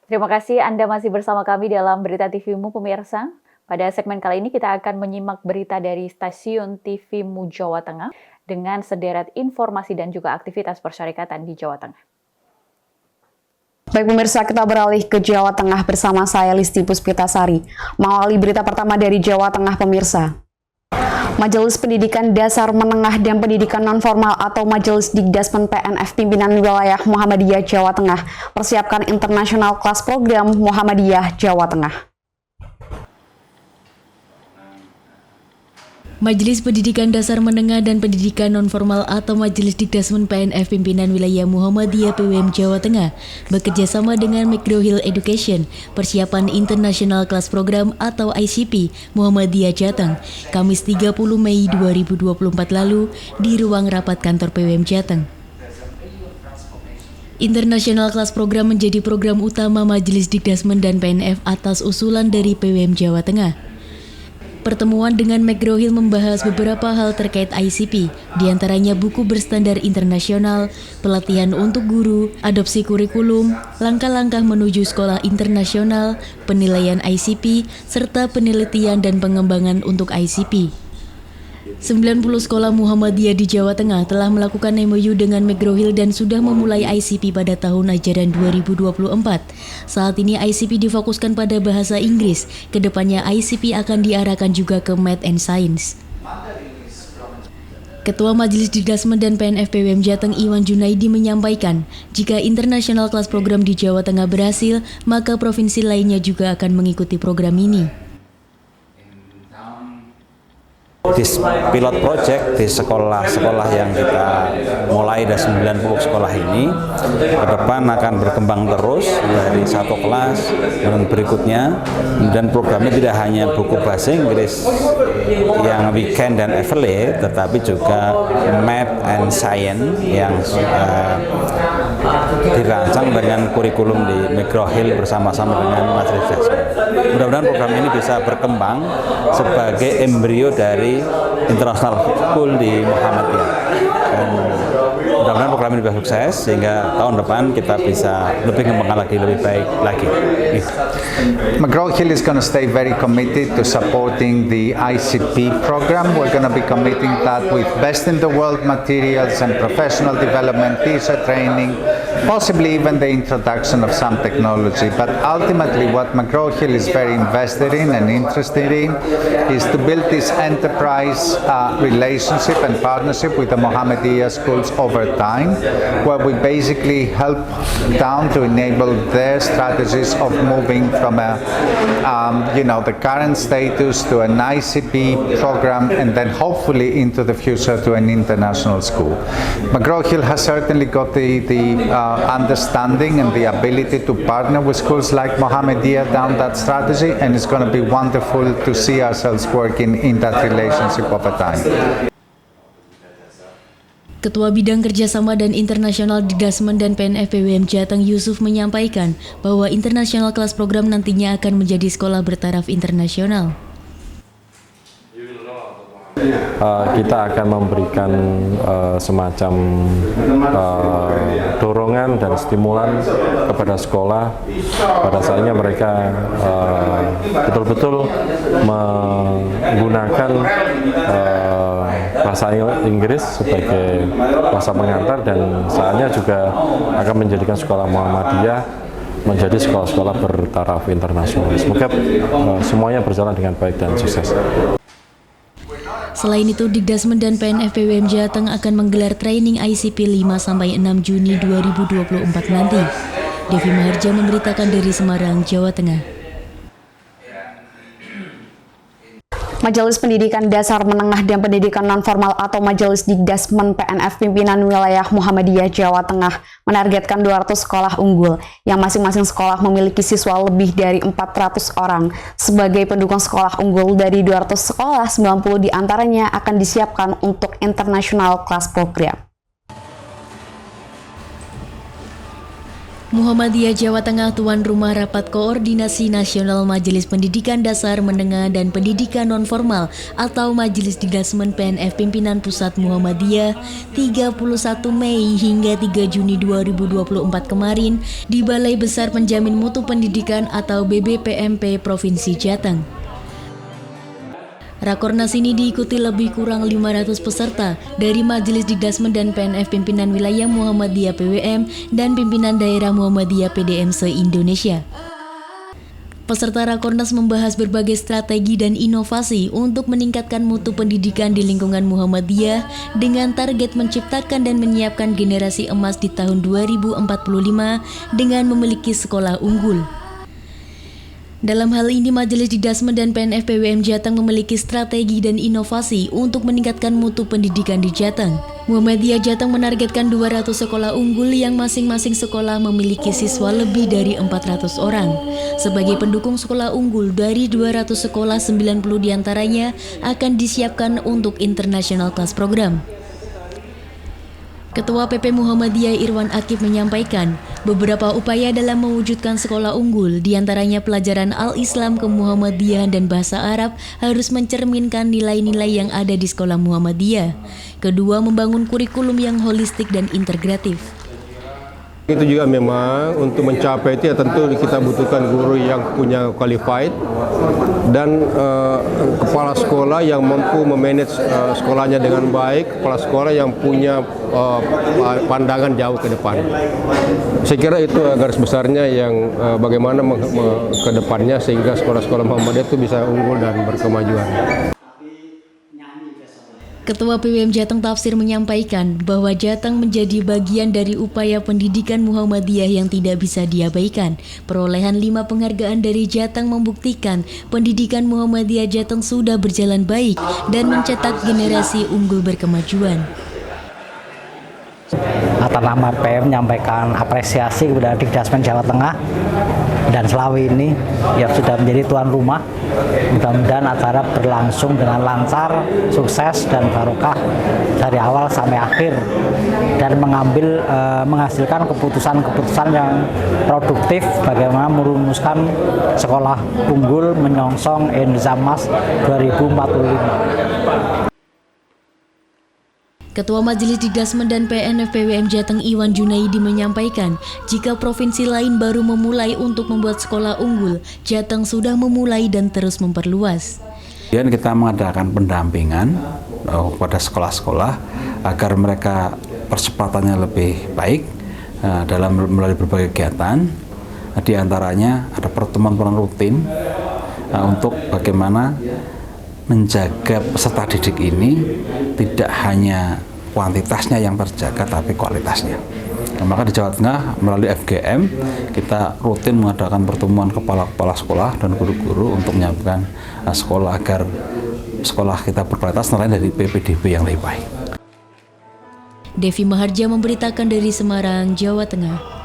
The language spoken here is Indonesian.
Terima kasih Anda masih bersama kami dalam Berita TV-mu pemirsa. Pada segmen kali ini kita akan menyimak berita dari stasiun TV-mu Jawa Tengah dengan sederet informasi dan juga aktivitas persyarikatan di Jawa Tengah. Baik pemirsa, kita beralih ke Jawa Tengah bersama saya Listi Puspitasari. Mengawali berita pertama dari Jawa Tengah pemirsa. Majelis Pendidikan Dasar Menengah dan Pendidikan Nonformal atau Majelis Dikdasmen PNF Pimpinan Wilayah Muhammadiyah Jawa Tengah persiapkan International Class Program Muhammadiyah Jawa Tengah. Majelis Pendidikan Dasar Menengah dan Pendidikan Nonformal atau Majelis Dikdasmen PNF Pimpinan Wilayah Muhammadiyah PWM Jawa Tengah bekerjasama dengan McGraw Hill Education persiapan International Class Program atau ICP Muhammadiyah Jateng Kamis 30 Mei 2024 lalu di ruang rapat kantor PWM Jateng. International Class Program menjadi program utama Majelis Dikdasmen dan PNF atas usulan dari PWM Jawa Tengah. Pertemuan dengan McGraw Hill membahas beberapa hal terkait ICP, diantaranya buku berstandar internasional, pelatihan untuk guru, adopsi kurikulum, langkah-langkah menuju sekolah internasional, penilaian ICP, serta penelitian dan pengembangan untuk ICP. 90 sekolah Muhammadiyah di Jawa Tengah telah melakukan MOU dengan McGraw Hill dan sudah memulai ICP pada tahun ajaran 2024. Saat ini ICP difokuskan pada bahasa Inggris, kedepannya ICP akan diarahkan juga ke Math and Science. Ketua Majelis Dikdasmen dan PNF PWM Jateng Iwan Junaidi menyampaikan, jika International Class Program di Jawa Tengah berhasil, maka provinsi lainnya juga akan mengikuti program ini. This pilot project di sekolah-sekolah yang kita mulai dari 90 sekolah ini ke depan akan berkembang terus dari satu kelas dan berikutnya, dan programnya tidak hanya buku bahasa Inggris yang weekend dan evaluate, tetapi juga Math and Science yang dirancang dengan kurikulum di McGraw Hill bersama-sama dengan Majelis Dikdasmen. Mudah-mudahan program ini bisa berkembang sebagai embrio dari International School di Muhammadiyah. Dan mudah-mudahan program ini bisa sukses sehingga tahun depan kita bisa lebih mengembangkan lagi, lebih baik lagi. McGraw Hill is going to stay very committed to supporting the ICP program. We're going to be committing that with best in the world materials and professional development, teacher training, possibly even the introduction of some technology. But ultimately what McGraw Hill is very invested in and interested in is to build this enterprise relationship and partnership with the Muhammadiyah schools over time, where we basically help down to enable their strategies of moving from the current status to an ICP program and then hopefully into the future to an international school. McGraw Hill has certainly got the understanding and the ability to partner with schools like Muhammadiyah down that strategy, and it's going to be wonderful to see ourselves working in that relationship over time. Ketua Bidang Kerjasama dan Internasional Dikdasmen dan PNF PWM Jateng Yusuf menyampaikan bahwa International Class Program nantinya akan menjadi sekolah bertaraf internasional. Kita akan memberikan semacam dorongan dan stimulan kepada sekolah pada saatnya mereka betul-betul menggunakan bahasa Inggris sebagai bahasa pengantar, dan saatnya juga akan menjadikan sekolah Muhammadiyah menjadi sekolah-sekolah bertaraf internasional. Semoga semuanya berjalan dengan baik dan sukses. Selain itu, Dikdasmen dan PNF PWM Jateng akan menggelar training ICP 5-6 Juni 2024 nanti. Devi Maharja memberitakan dari Semarang, Jawa Tengah. Majelis Pendidikan Dasar Menengah dan Pendidikan Nonformal atau Majelis Dikdasmen PNF Pimpinan Wilayah Muhammadiyah Jawa Tengah menargetkan 200 sekolah unggul yang masing-masing sekolah memiliki siswa lebih dari 400 orang. Sebagai pendukung sekolah unggul dari 200 sekolah, 90 diantaranya akan disiapkan untuk International Class Program. Muhammadiyah Jawa Tengah tuan rumah Rapat Koordinasi Nasional Majelis Pendidikan Dasar Menengah dan Pendidikan Nonformal atau Majelis Dikdasmen PNF Pimpinan Pusat Muhammadiyah 31 Mei hingga 3 Juni 2024 kemarin di Balai Besar Penjamin Mutu Pendidikan atau BBPMP Provinsi Jateng. Rakornas ini diikuti lebih kurang 500 peserta dari Majelis Dikdasmen dan PNF Pimpinan Wilayah Muhammadiyah PWM dan Pimpinan Daerah Muhammadiyah PDM se-Indonesia. Peserta Rakornas membahas berbagai strategi dan inovasi untuk meningkatkan mutu pendidikan di lingkungan Muhammadiyah dengan target menciptakan dan menyiapkan generasi emas di tahun 2045 dengan memiliki sekolah unggul. Dalam hal ini, Majelis Dikdasmen dan PNF PWM Jateng memiliki strategi dan inovasi untuk meningkatkan mutu pendidikan di Jateng. Muhammadiyah Jateng menargetkan 200 sekolah unggul yang masing-masing sekolah memiliki siswa lebih dari 400 orang. Sebagai pendukung sekolah unggul, dari 200 sekolah 90 diantaranya akan disiapkan untuk International Class Program. Ketua PP Muhammadiyah Irwan Akif menyampaikan beberapa upaya dalam mewujudkan sekolah unggul, diantaranya pelajaran Al-Islam, Kemuhammadiyahan dan bahasa Arab harus mencerminkan nilai-nilai yang ada di sekolah Muhammadiyah. Kedua, membangun kurikulum yang holistik dan integratif. Itu juga memang untuk mencapai itu ya tentu kita butuhkan guru yang punya qualified dan kepala sekolah yang mampu memanage sekolahnya dengan baik, kepala sekolah yang punya pandangan jauh ke depan. Saya kira itu garis besarnya yang bagaimana ke depannya sehingga sekolah-sekolah Muhammadiyah itu bisa unggul dan berkemajuan. Ketua PWM Jateng Tafsir menyampaikan bahwa Jateng menjadi bagian dari upaya pendidikan Muhammadiyah yang tidak bisa diabaikan. Perolehan 5 penghargaan dari Jateng membuktikan pendidikan Muhammadiyah Jateng sudah berjalan baik dan mencetak generasi unggul berkemajuan. Atas nama PM menyampaikan apresiasi kepada Dikdasmen Jawa Tengah dan Selawi ini yang sudah menjadi tuan rumah. Mudah-mudahan acara berlangsung dengan lancar, sukses dan barokah dari awal sampai akhir dan menghasilkan keputusan-keputusan yang produktif bagaimana merumuskan sekolah unggul menyongsong Indonesia Emas 2045. Ketua Majelis Dikdasmen dan PNF PWM Jateng Iwan Junaidi menyampaikan, jika provinsi lain baru memulai untuk membuat sekolah unggul, Jateng sudah memulai dan terus memperluas. Kemudian kita mengadakan pendampingan kepada sekolah-sekolah agar mereka percepatannya lebih baik dalam melalui berbagai kegiatan. Di antaranya ada pertemuan rutin untuk bagaimana menjaga peserta didik ini tidak hanya kuantitasnya yang terjaga tapi kualitasnya. Nah, maka di Jawa Tengah melalui FGM kita rutin mengadakan pertemuan kepala-kepala sekolah dan guru-guru untuk menyiapkan sekolah agar sekolah kita berkualitas selain dari PPDB yang lebih baik. Devi Maharja memberitakan dari Semarang, Jawa Tengah.